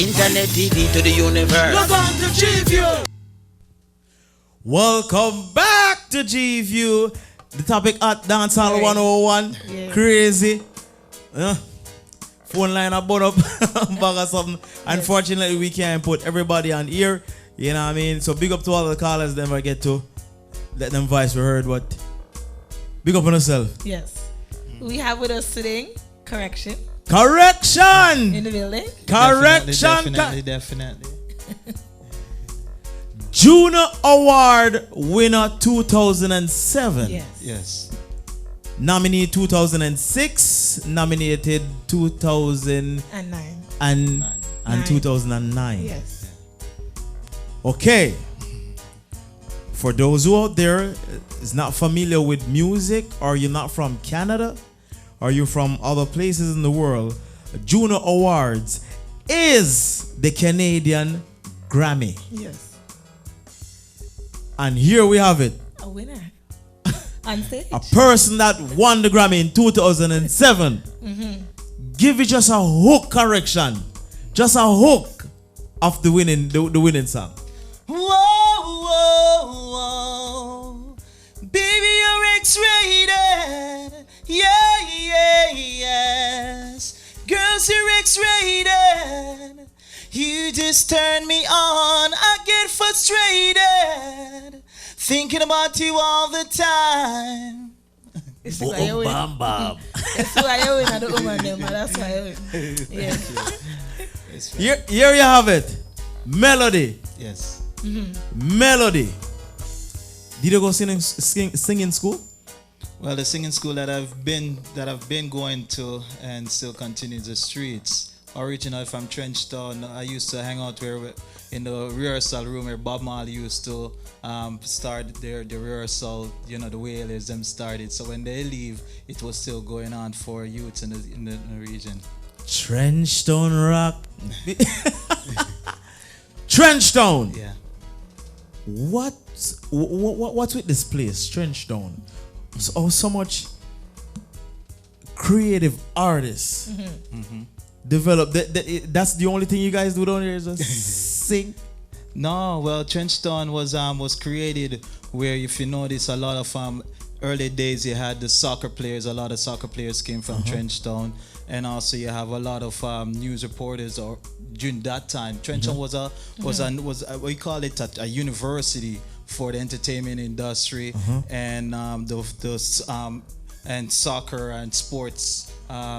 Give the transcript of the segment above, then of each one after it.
Internet TV to the universe. Log on to G-View. Welcome back to G-View. The topic at Dancehall 101. Yeah. Crazy. Phone line about up bag or something. Unfortunately, we can't put everybody on ear. You know what I mean? So big up to all the callers. Never get to let them voice be heard. But big up on yourself. Yes. We have with us today Korexsion Korexsion in the building. Korexsion. Definitely. JUNO Award winner 2007. Yes. Nominee 2006. Nominated 2009 and 2009. Yes. Okay. For those who out there is not familiar with music, or you're not from Canada, or you're from other places in the world, JUNO Awards is the Canadian Grammy. Yes. And here we have it. A winner. On stage. A person that won the Grammy in 2007. Give it just a hook correction. Just a hook of the winning song. Whoa, whoa, whoa. Baby, you're X-rated. Yeah, yes. Girls, you're X-rated. You just turn me on. I get frustrated. Thinking about you all the time. It's why you win. It's why you win at the woman name. That's why you win. Yeah. Here you have it. Melody. Yes. Melody. Did you go singing school? Well, the singing school that I've been going to and still continues the streets. Originally from Trenchtown, I used to hang out in the rehearsal room where Bob Marley used to start the rehearsal. You know, the Wailers them started. So when they leave, it was still going on for youths in the region. Trenchtown rock. Trenchtown. Yeah. What's with this place, Trenchtown? So much creative artists develop. That's the only thing you guys do down here is just sing. No, well, Trenchtown was created where, if you notice, a lot of early days you had the soccer players. A lot of soccer players came from Trenchtown, and also you have a lot of news reporters. Or during that time, Trenchtown was we call it a university for the entertainment industry and and soccer and sports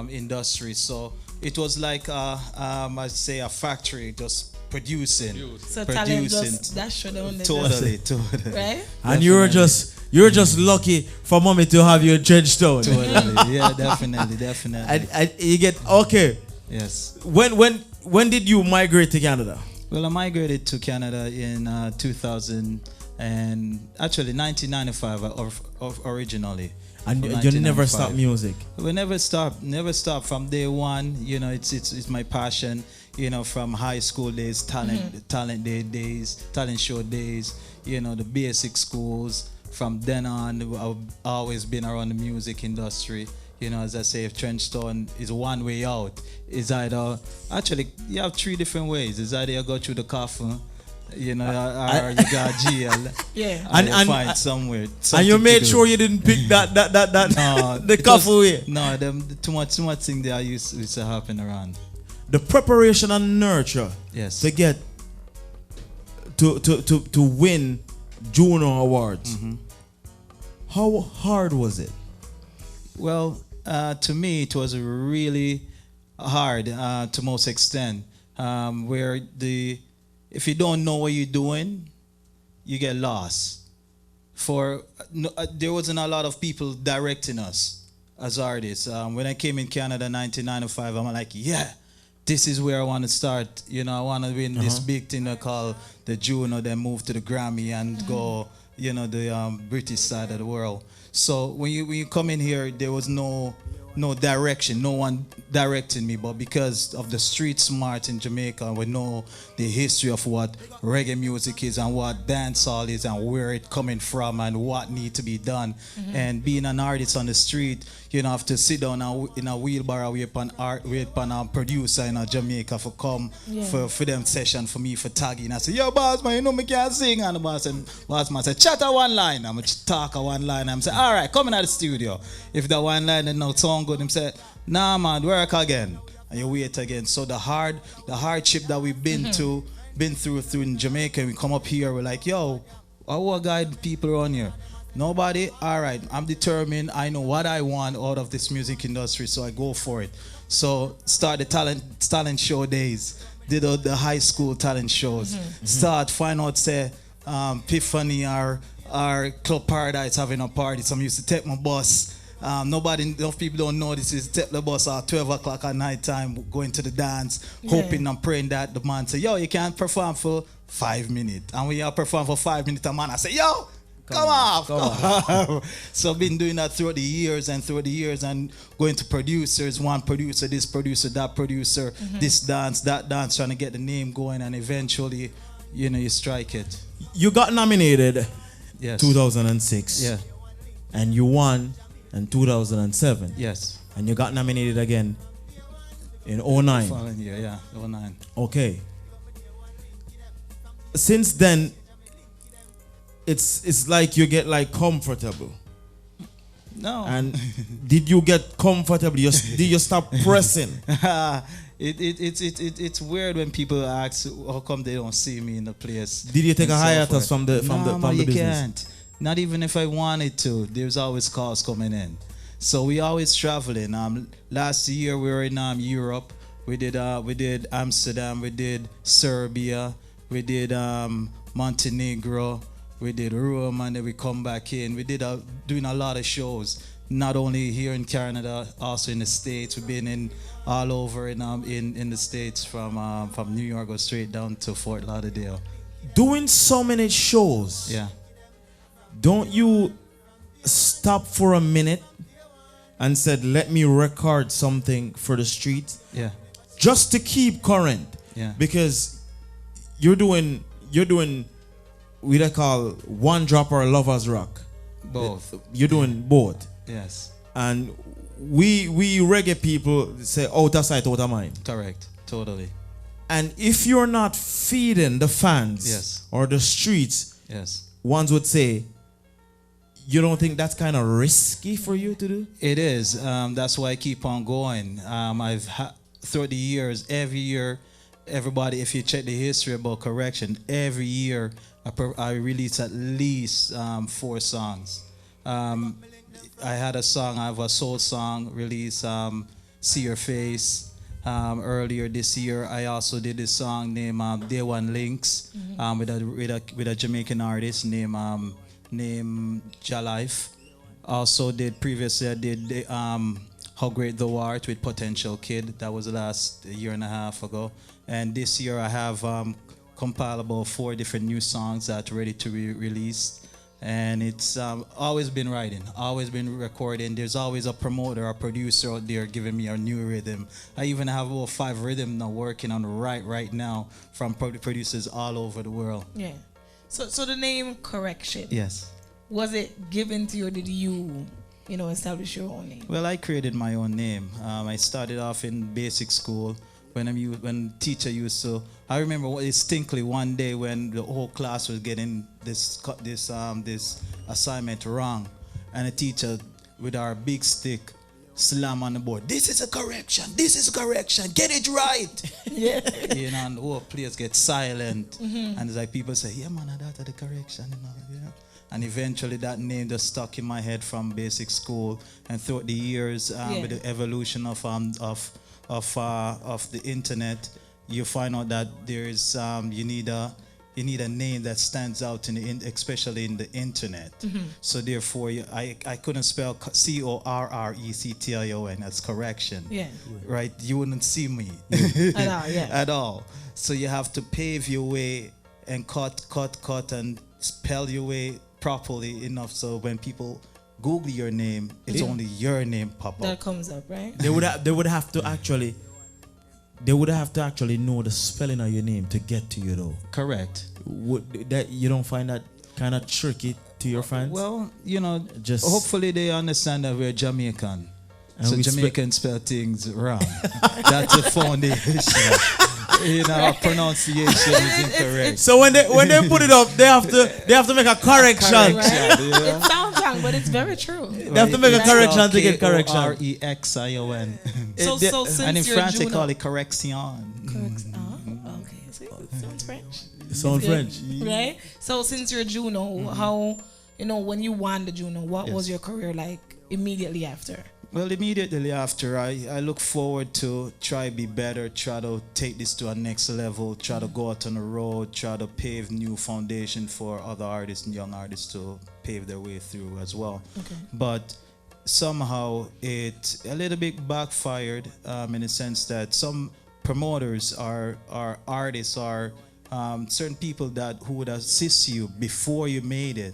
industry. So it was like I'd say a factory just producing. So talent just that should only totally. Right? And you're just lucky for mommy to have you in Trenchtown. Totally. Yeah, definitely. And you get okay. Yes. When did you migrate to Canada? Well, I migrated to Canada in 2000 and actually 1995 originally. And you never stopped music. We never stopped from day one. You know, it's my passion. You know, from high school days, talent show days. You know, the basic schools. From then on, I've always been around the music industry. You know, as I say, if Trenchtown is one way out, it's either actually you have three different ways. It's either you go through the coffin, you know, or you got jail. Yeah. And find somewhere. And you made sure you didn't pick that no, the coffin way. No, too much thing that used to happen around. The preparation and nurture. Yes. To get to win JUNO Awards. How hard was it? Well, to me, it was really hard to most extent. Where if you don't know what you're doing, you get lost. There wasn't a lot of people directing us as artists. When I came in Canada in 1995, I'm like, yeah, this is where I want to start. You know, I want to win this big thing I call the JUNO, then move to the Grammy and go, you know, the British side of the world. So when you come in here, there was no no direction, no one directing me, but because of the street smart in Jamaica, we know the history of what reggae music is and what dancehall is and where it coming from and what need to be done. And being an artist on the street, you don't have to sit down in a wheelbarrow wait upon a producer in Jamaica for come for them session for me for tagging. I say, yo boss man, you know me can't sing, and the boss man say, chatter one line. I'm talk a one line. I'm say, all right, come in at the studio. If the one line and no sound good, him say, nah man, work again. And you wait again. So the hardship that we've been through in Jamaica, we come up here, we're like, yo, I will guide people around here. Nobody? All right, I'm determined. I know what I want out of this music industry, so I go for it. So start the talent show days. Did the high school talent shows. Find out, say, Epiphany or Club Paradise having a party. Some used to take my bus. Enough people don't know this is take the bus at 12 o'clock at night time, going to the dance, hoping and praying that the man say, yo, you can't perform for 5 minutes. And when you perform for 5 minutes, the man I say, yo, come off. So I've been doing that throughout the years and going to producers, one producer, this producer, that producer, this dance, that dance, trying to get the name going, and eventually, you strike it. You got nominated 2006. Yeah. And you won in 2007. Yes. And you got nominated again in 09. Following year, 09. Okay. Since then, it's like you get like comfortable. No. And did you get comfortable? Did you stop pressing? It's weird when people ask how come they don't see me in the place. Did you take a hiatus from the you business? Can't. Not even if I wanted to. There's always calls coming in. So we always traveling. Last year we were in Europe. We did Amsterdam. We did Serbia. We did Montenegro. We did Rome, and then we come back in. We did doing a lot of shows, not only here in Canada, also in the States. We've been in all over in the States, from New York go straight down to Fort Lauderdale. Doing so many shows. Yeah. Don't you stop for a minute and said, let me record something for the street? Yeah. Just to keep current. Yeah. Because you're doing what they call one drop or lovers rock. Both. You're doing both. Yes. And we reggae people say out of sight, out of mind. Correct. Totally. And if you're not feeding the fans or the streets, ones would say, you don't think that's kind of risky for you to do? It is. That's why I keep on going. Throughout the years, every year, everybody, if you check the history about Korexsion, every year I release at least 4 songs. I have a soul song release, See Your Face. Earlier this year, I also did a song named Day One Links with a Jamaican artist named Jalife. Also previously I did How Great Thou Art with Potential Kid. That was the last year and a half ago. And this year I have compiled about 4 different new songs that are ready to be released. And it's always been writing, always been recording. There's always a promoter or producer out there giving me a new rhythm. I even have about 5 rhythms now working on right now from producers all over the world. Yeah. So the name Korexsion. Yes. Was it given to you, or did you establish your own name? Well, I created my own name. I started off in basic school when teacher used to. I remember distinctly one day when the whole class was getting this assignment wrong, and a teacher with our big stick slam on the board. This is a correction. This is a correction. Get it right. Yeah. And the whole place gets silent, and it's like people say, "Yeah, man, that's the correction." And eventually that name just stuck in my head from basic school, and throughout the years with the evolution of the internet, you find out that there is you need a name that stands out especially in the internet. So therefore, I couldn't spell Korrektion. That's correction. Yeah. Right. You wouldn't see me at all. Yeah. At all. So you have to pave your way and cut and spell your way properly enough so when people Google your name, it's only your name pop That up. comes up, right? They would have to actually know the spelling of your name to get to you though. Correct. Would that you don't find that kind of tricky to your fans? Well, Just- hopefully they understand that we're Jamaican. And So we Jamaicans spell things wrong. That's the foundation. Our pronunciation is incorrect. So when they put it up, they have to make a correction. Right? It sounds wrong, but it's very true. They have to make a correction to get correction. Korexsion. So since And in you're France they Juno- call it Korexsion. Oh, okay. See, it sounds French. Sound French. Right? So since you're Juno, how, when you won the Juno, what was your career like immediately after? Well, immediately after, I look forward to try be better, try to take this to a next level, try to go out on the road, try to pave new foundation for other artists and young artists to pave their way through as well. Okay. But somehow it a little bit backfired in the sense that some promoters are artists are certain people who would assist you before you made it.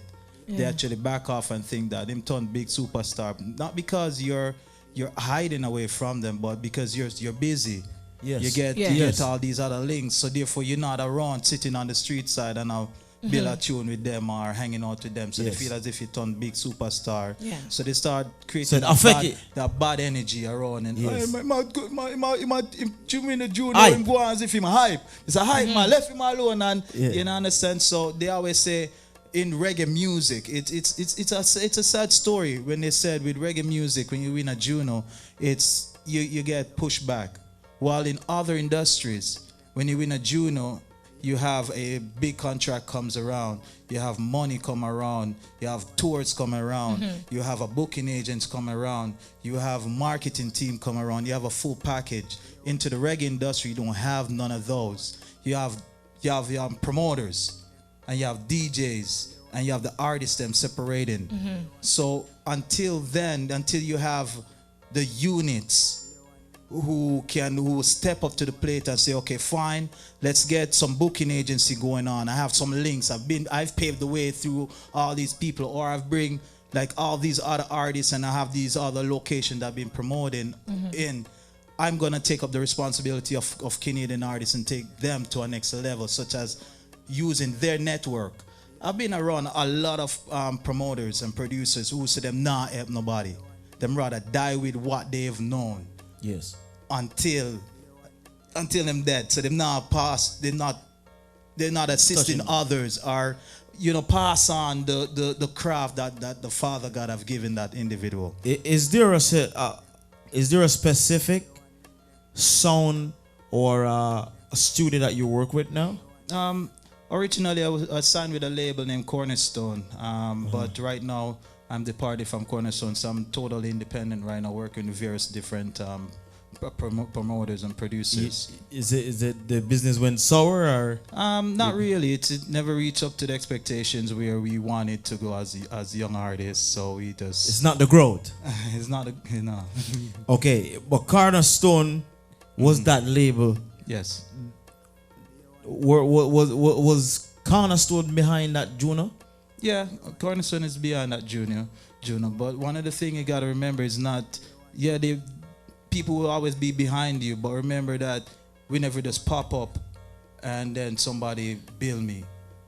They actually back off and think that them turn big superstar, not because you're hiding away from them, but because you're busy. Yes. You get Yes. all these other links, so therefore you're not around sitting on the street side and now build a tune with them or hanging out with them. So Yes. they feel as if you turn big superstar. Yeah. So they start So creating it affect that bad energy around and Yes. Junior Hype. him go as if him hype. It's a hype man, left him alone and Yeah. you know understand. So they always say in reggae music, it's a sad story when they said with reggae music when you win a Juno, it's you get pushed back. While in other industries, when you win a Juno, you have a big contract comes around, you have money come around, you have tours come around, you have a booking agents come around, you have a marketing team come around, you have a full package. Into the reggae industry, you don't have none of those. You have promoters, and you have DJs, and you have the artists them separating. So until you have the units who step up to the plate and say, okay, fine, let's get some booking agency going on. I have some links. I've paved the way through all these people, or I've bring like all these other artists and I have these other locations that I've been promoting in. I'm gonna take up the responsibility of Canadian artists and take them to a next level, such as using their network. I've been around a lot of promoters and producers who say them not help nobody. Them rather die with what they've known. Yes. Until them dead. So them not pass. They're not assisting others or pass on the craft that the Father God have given that individual. Is there a specific sound or a studio that you work with now? Originally I was signed with a label named Cornerstone, but right now I'm departed from Cornerstone, so I'm totally independent right now, working with various different promoters and producers. Is it the business went sour or? Not really. It never reached up to the expectations where we wanted to go as young artists. So we just. It's not the growth. It's not Okay, but Cornerstone was that label. Yes. Was Cornerstone behind that Juno? Yeah, Cornerstone is behind that Juno. But one of the things you gotta remember is people will always be behind you, but remember that we never just pop up and then somebody build me.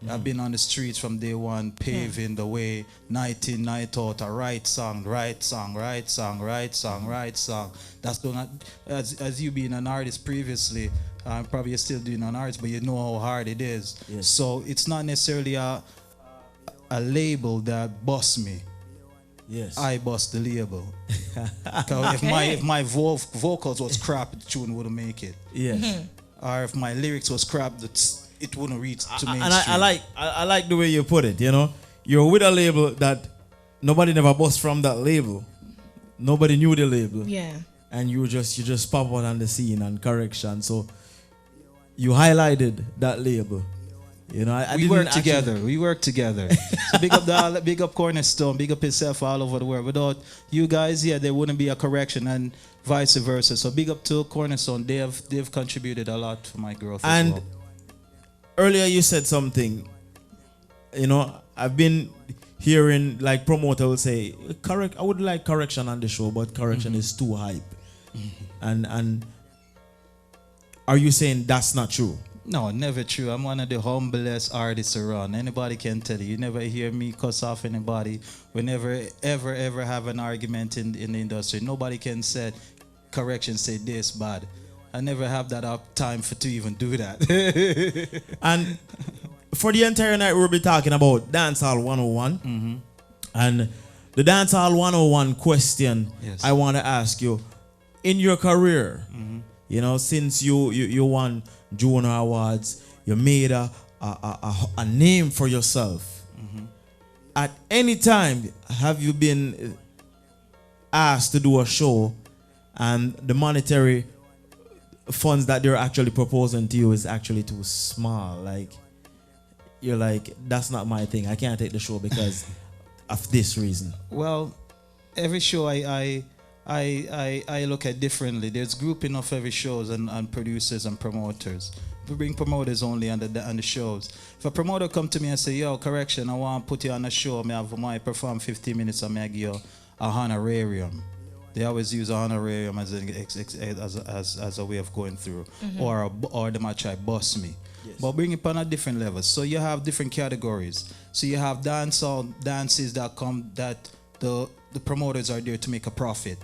I've been on the streets from day one, paving the way, night in, night out, a right song. That's going as you being an artist previously, probably you're still doing an artist, but you know how hard it is. Yes. So it's not necessarily a label that busts me. Yes. I bust the label. 'Cause if my vocals was crap, the tune wouldn't make it. Yes. Or if my lyrics was crap, it wouldn't reach to mainstream. And I like the way you put it. You're with a label that nobody never bust from that label. Nobody knew the label. Yeah. And you just pop out on the scene and Korexsion. So you highlighted that label. We work together. So big up Cornerstone, big up yourself all over the world. Without you guys, there wouldn't be a Korexsion and vice versa. So big up to Cornerstone. They've contributed a lot to my growth as well. Earlier you said something. hearing like promoter will say, correct, I would like Korexsion on the show, but Korexsion is too hype. And are you saying that's not true? No, never true. I'm one of the humblest artists around. Anybody can tell you. You never hear me cuss off anybody. We never, ever have an argument in the industry. Nobody can say, Korexsion say this bad. I never have that time to even do that. And for the entire night, we'll be talking about Dancehall 101. And the Dancehall 101 question I want to ask you, in your career, you know, since you won JUNO Awards, you made a name for yourself. At any time, have you been asked to do a show and the monetary funds that they're actually proposing to you is actually too small? Like, you're like, that's not my thing. I can't take the show because of this reason. Well, every show I look at differently. There's grouping of every shows and producers and promoters. We bring promoters only on the shows. If a promoter come to me and say, yo, Korexsion, I want to put you on a show, I perform 15 minutes and I give you a honorarium. They always use a honorarium as a way of going through. Or they might try bust me. But bring it on a different level. So you have different categories. So you have dancehall dances that come that the promoters are there to make a profit.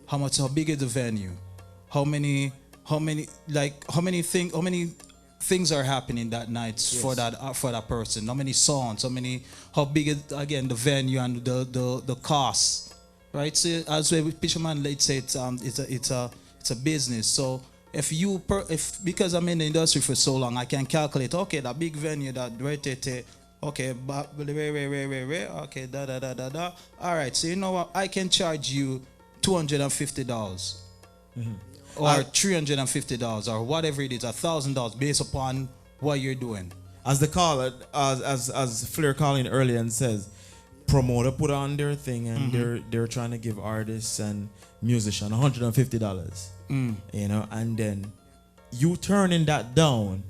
How big is the venue? How many things are happening that night for that person? How many songs? How big is again the venue and the costs? Right? So as we Fisherman let's say it's a business. So because I'm in the industry for so long, I can calculate, okay, that big venue that okay, okay, da. All right, so you know what? I can charge you $250 or $350 or whatever it is, $1,000 based upon what you're doing. As the caller, as Flair calling earlier and says, promoter put on their thing and they're trying to give artists and musicians $150. You know, and then you turning that down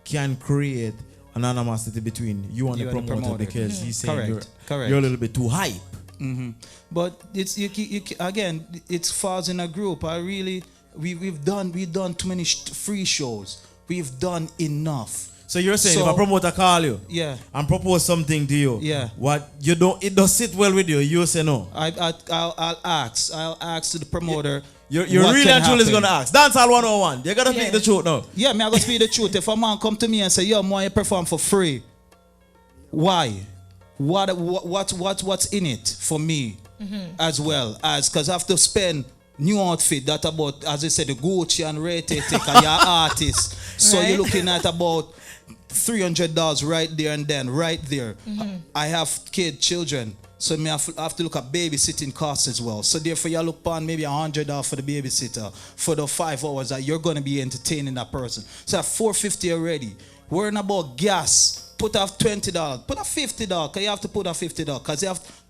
can create an animosity between you and the promoter because he's saying you're a little bit too hype. But it's again, it falls in a group. We've done too many free shows. We've done enough. So you're saying if a promoter call you and propose something to you, what you don't, it does sit well with you, you say no. I'll ask the promoter. You're really and truly going to ask. Dancehall 101. You got to speak the truth now. Yeah, me I got to speak the truth. If a man come to me and say, yo, I perform for free. Why? What's in it for me as well? Because I have to spend new outfit that about, as I said, the Gucci and Ray take and your artist. So you're looking at about $300 right there and then, right there. I have children. So me have to look at babysitting costs as well. So therefore you look upon maybe $100 for the babysitter for the 5 hours that you're going to be entertaining that person. So at $450 already. Worrying about gas, put off $20, put off $50, because you have to put off $50, because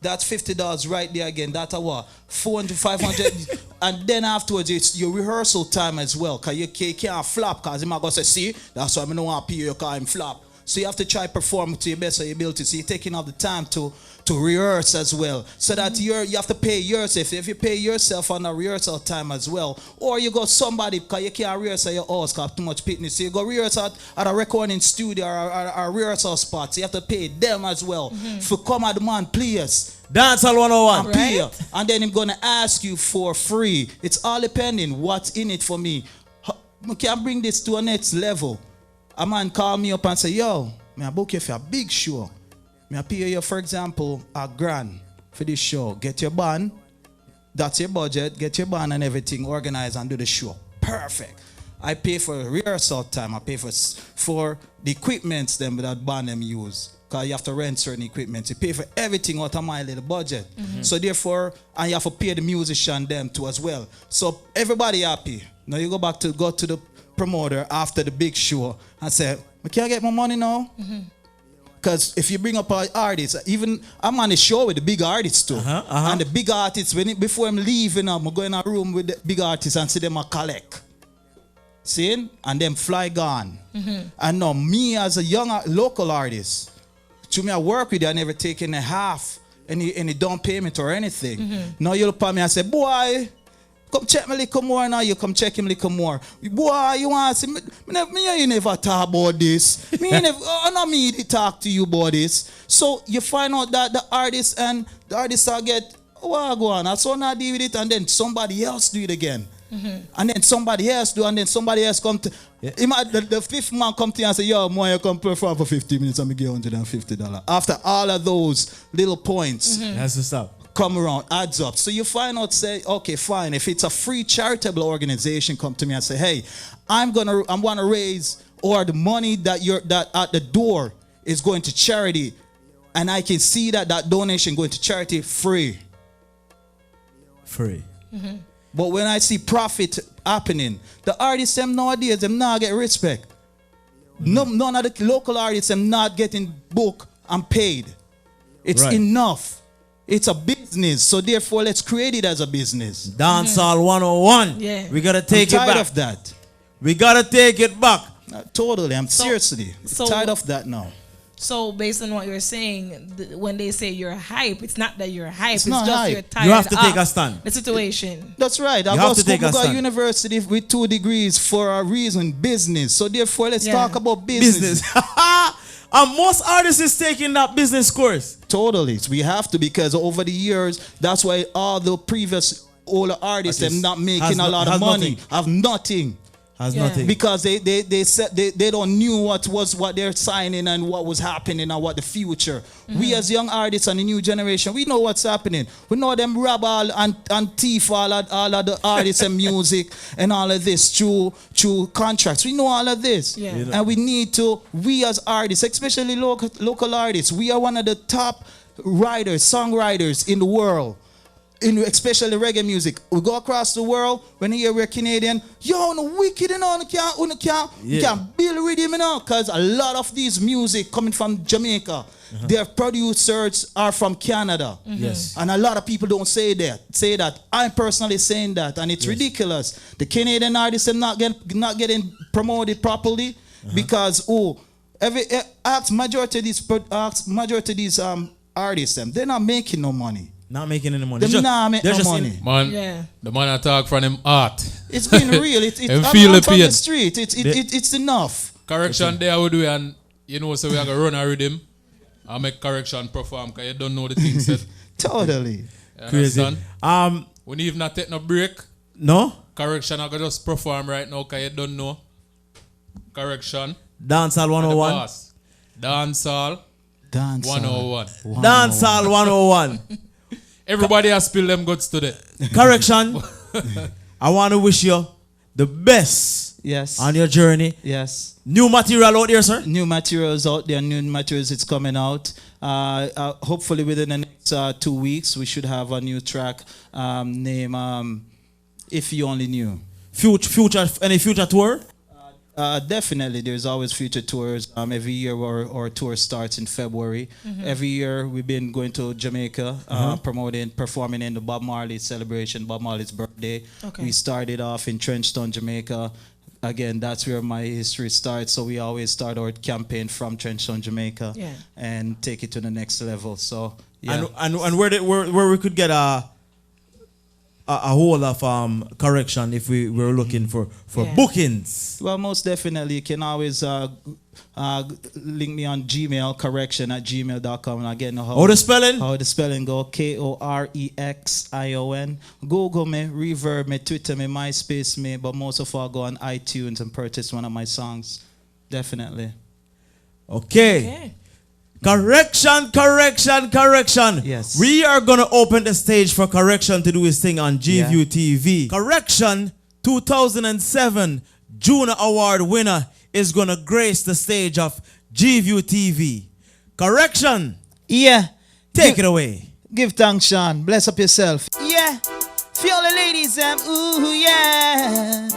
that's $50 right there again. That's a what? $400, $500, and then afterwards it's your rehearsal time as well, because you can't flop, because you might go say, see, that's why I don't want to pay you, because I'm flop. So you have to try perform to your best of your ability. So you're taking off the time to rehearse as well. So that you have to pay yourself. If you pay yourself on a rehearsal time as well, or you got somebody because you can't rehearse at your house because too much fitness. So you go rehearse at a recording studio or a rehearsal spot. So you have to pay them as well. For come at the man, please. Dancehall 101. And pay. And then I'm gonna ask you for free. It's all depending what's in it for me. I can bring this to a next level. A man call me up and say, yo, I book you for a big show. I pay you, for example, $1,000 for this show. Get your band. That's your budget. Get your band and everything organized and do the show. Perfect. I pay for rehearsal time. I pay for the equipments that band them use. Because you have to rent certain equipment. You pay for everything out of my little budget. So therefore, and you have to pay the musician them too as well. So everybody happy. Now you go to the promoter after the big show and say, can I get my money now? Because if you bring up an artist, even I'm on the show with the big artists too. And the big artists, before I'm leaving, I'm going in a room with the big artists and see them a collect. See? And them fly gone. And now me as a young local artist, To me, I work with you, I never take in a half, any down payment or anything. Now you look at me and say, boy, come check me a little more now. You come check him a little more. Boy, you want to see me you never talk about this. Not me to talk to you about this. So you find out that the artist are get, oh, go on. I saw not deal with it, and then somebody else do it again. And then somebody else do, and then somebody else come to the fifth man come to you and say, yo, man, you come perform for 50 minutes and me get $150. After all of those little points, That's the stuff. come around, adds up. So you find out, say, okay, fine. If it's a free charitable organization, come to me and say, hey, I'm gonna raise, or the money that at the door is going to charity, and I can see that donation going to charity free. But when I see profit happening, the artists them nowadays them not get respect. None of the local artists them not getting booked and paid. It's enough. It's a business, so therefore let's create it as a business. Dancehall 101. Yeah. We gotta take it back. I'm tired of that. We gotta take it back. Totally. I'm seriously tired of that now. So based on what you're saying, when they say you're hype, it's not that you're hype. It's not just hype. you're tired You have to of take a stand. the situation. That's right. I have to take a go to stand. university with 2 degrees for a reason, business. So therefore, let's talk about business. And most artists is taking that business course. Totally. We have to, because over the years, that's why all the previous older artists are not making a lot of money. Have nothing. Has nothing. Because they said they don't knew what they're signing and what was happening and what the future. We as young artists and the new generation, we know what's happening. We know them rob all and thief all of the artists and music and all of this through contracts. We know all of this. Yeah. And we need to, we as artists, especially local artists, we are one of the top songwriters in the world. Especially reggae music. We go across the world, when you hear we're Canadian, yo, no wicked, you know, you can't build rhythm, you know, because a lot of these music coming from Jamaica, their producers are from Canada. Yes. And a lot of people don't say that. I'm personally saying that, and it's ridiculous. The artists are not getting promoted properly because majority of these artists, they're not making no money. Not making any money. Them not make no money. Man, the man I talk from him art. It's been real. It's Them I'm feel the from pain. the street. It's enough. Correction there we do, and you know, so we are going to run a rhythm and make correction perform, because you don't know the things that. Totally. Crazy. Understand? We need not take no break. No? Correction, I can just perform right now, because you don't know. Correction. Dancehall 101. Dancehall 101. Dancehall 101. Everybody has spilled them guts today. Correction. I want to wish you the best on your journey. Yes. New material out there, sir? New materials out there. New materials it's coming out. Hopefully within the next 2 weeks, we should have a new track named If You Only Knew. Any future tour? Definitely, there's always future tours. Every year our tour starts in February. Every year we've been going to Jamaica, performing in the Bob Marley celebration, Bob Marley's birthday. Okay. We started off in Trenchtown, Jamaica. Again, that's where my history starts. So we always start our campaign from Trenchtown, Jamaica, and take it to the next level. So yeah. And where we could get a whole of correction if we were looking for bookings? Well, most definitely. You can always link me on Gmail, correction@gmail.com, and I get know how the spelling? How the spelling go. Korexion. Google me, Reverb me, Twitter me, MySpace me, but most of all go on iTunes and purchase one of my songs. Definitely. Okay. Correction. Yes. We are going to open the stage for Correction to do his thing on GView TV. Correction 2007 JUNO Award winner is going to grace the stage of GView TV. Correction. Yeah. Take it away. Give thanks, Sean. Bless up yourself. Yeah. Feel the ladies, ooh, yes.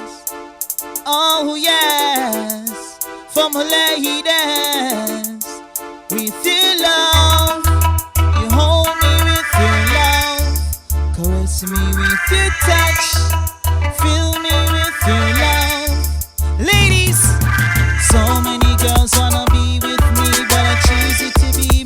Oh, yes. From ladies. With your love, you hold me with your love, caress me with your touch, fill me with your love. Ladies, so many girls wanna be with me, but I choose it to be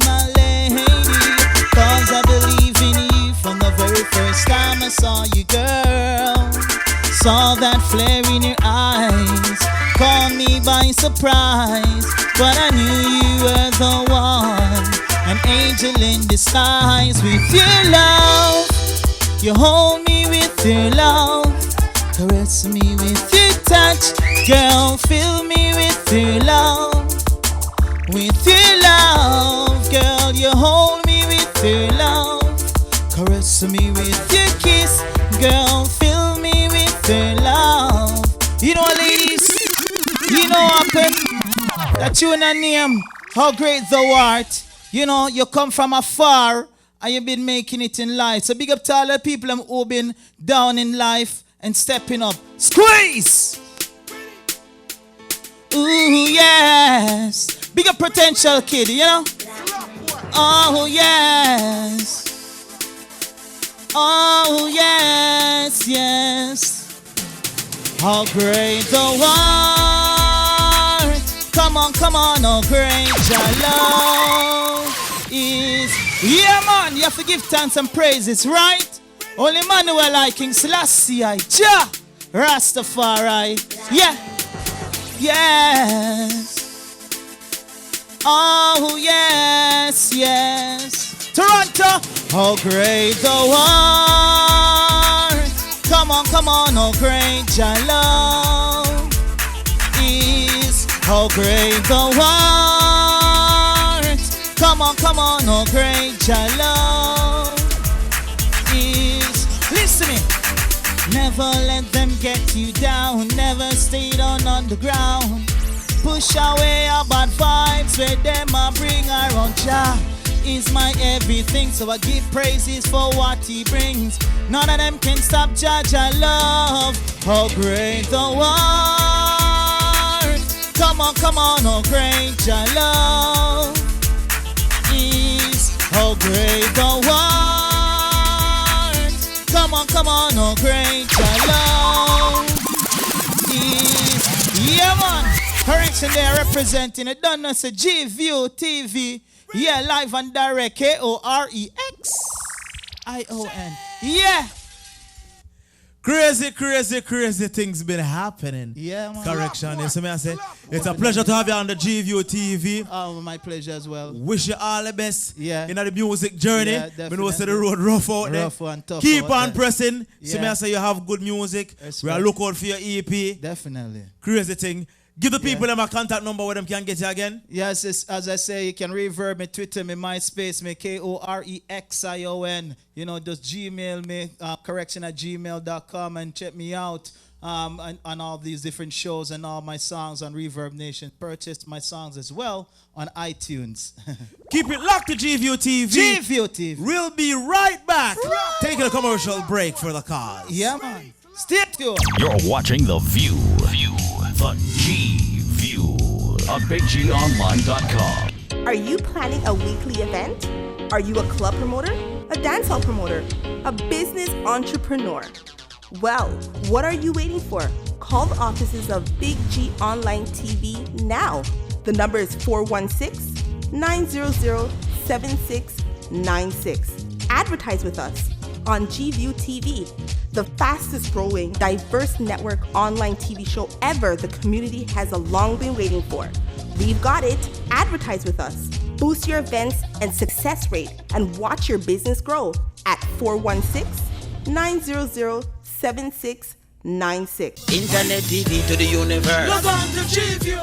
surprise, but I knew you were the one. An angel in disguise. With your love, you hold me with your love, caress me with your touch, girl, fill me with your love. With your love, girl, you hold me with your love, caress me with your kiss, girl, fill me with your love. You know, ladies, you know happen that you and a name, how great thou art. You know, you come from afar and you've been making it in life. So big up to all the people who have been down in life and stepping up. Squeeze! Ooh, yes. Big up potential kid, you know? Oh, yes. Oh, yes, yes. How great thou art. Come on, oh great your love is. Yeah, man, you have to give thanks and praises, right? Only Manuel like King Selassie, Jah, Rastafari. Yeah, yes. Oh, yes, yes. Toronto, how great thou art. Come on, oh great your love is. How great thou art. Come on, oh great your love is. Listen to me. Never let them get you down. Never stay down on the ground. Push away our bad vibes where them a bring around. Jah is my everything, so I give praises for what he brings. None of them can stop Jah love. How great thou art. Come on, oh great Jah love is. How great thou art. Come on, oh great Jah love is. Yeah, man. Korexsion there representing it. Don't know, say G-View TV. Yeah, live and direct. Korexsion. Yeah. Crazy things been happening. Yeah, man. Korexsion. So I say, it's a pleasure to have you on the G-View TV. Oh, my pleasure as well. Wish you all the best in the music journey. Yeah, We know the road rough out there. Rough and tough. Keep on there. pressing. So Yeah. I say you have good music. We are looking out for your EP. Definitely. Crazy thing. Give the people them a contact number where them can get you again. Yes, as I say, you can reverb me, Twitter me, MySpace me, Korexsion. You know, just Gmail me, korexsion@gmail.com, and check me out on all these different shows and all my songs on Reverb Nation. Purchased my songs as well on iTunes. Keep it locked to G-View TV. G-View TV. We'll be right back. Taking a commercial break for the cause. Yeah, man. Stay tuned. You're watching The View. The G-View on BigGOnline.com. Are you planning a weekly event? Are you a club promoter, a dancehall promoter, a business entrepreneur? Well, what are you waiting for? Call the offices of Big G Online TV now. The number is 416-900-7696. Advertise with us on GView TV, the fastest growing, diverse network online TV show ever the community has long been waiting for. We've got it. Advertise with us. Boost your events and success rate and watch your business grow at 416-900-7696. Internet TV to the universe. Log on to G-View.